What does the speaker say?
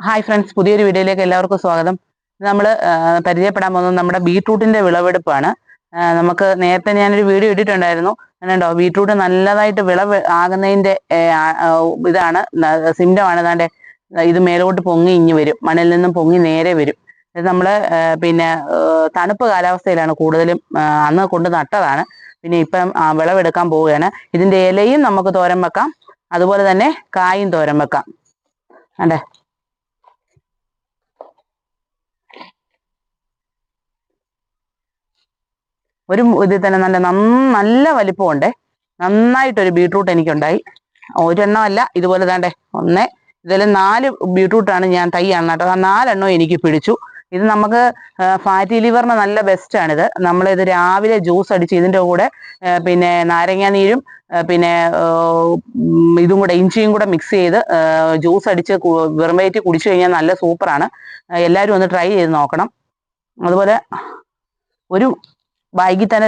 Hi friends, പുതിയൊരു വീഡിയോയിലേക്ക് എല്ലാവർക്കും സ്വാഗതം. നമ്മൾ പരിചയപ്പെടാൻ പോകുന്നത് നമ്മുടെ ബീട്രൂട്ടിന്റെ വിളവെടുപ്പാണ്. നമുക്ക് നേരത്തെ ഞാനൊരു വീഡിയോ ഇട്ടിട്ടുണ്ടായിരുന്നു. കണ്ടോ, ബീട്രൂട്ട് നല്ലതായിട്ട് വിളവ് ആകുന്നതിന്റെ ഇതാണ് സിംറ്റമാണ്. അതാണ്ട് ഇത് മേലോട്ട് പൊങ്ങി ഇങ്ങി വരും, മണ്ണിൽ നിന്നും പൊങ്ങി നേരെ വരും. ഇത് നമ്മൾ പിന്നെ തണുപ്പ് കാലാവസ്ഥയിലാണ് കൂടുതലും അന്ന് കൊണ്ട് നട്ടതാണ്. പിന്നെ ഇപ്പം വിളവെടുക്കാൻ പോവുകയാണ്. ഇതിന്റെ ഇലയും നമുക്ക് തോരൻ വെക്കാം, അതുപോലെ തന്നെ കായും തോരൻ വെക്കാം. അതെ, ഒരു ഇതിൽ തന്നെ നല്ല വലിപ്പമുണ്ട്. നന്നായിട്ടൊരു ബീട്രൂട്ട് എനിക്കുണ്ടായി. ഒരെണ്ണമല്ല, ഇതുപോലെ താണ്ടേ ഇതിൽ 4 ബീട്രൂട്ടാണ് ഞാൻ തൈയാണ് നട്ടത്. 4 എനിക്ക് പിടിച്ചു. ഇത് നമുക്ക് ഫാറ്റി ലിവറിന് നല്ല ബെസ്റ്റാണിത്. നമ്മളിത് രാവിലെ ജ്യൂസ് അടിച്ച് ഇതിൻ്റെ കൂടെ പിന്നെ നാരങ്ങാ നീരും പിന്നെ ഇതും കൂടെ ഇഞ്ചിയും കൂടെ മിക്സ് ചെയ്ത് ജ്യൂസ് അടിച്ച് വെറും വയറ്റിൽ കുടിച്ചു കഴിഞ്ഞാൽ നല്ല സൂപ്പറാണ്. എല്ലാവരും ഒന്ന് ട്രൈ ചെയ്ത് നോക്കണം. അതുപോലെ ഒരു ബാഗിൽ തന്നെ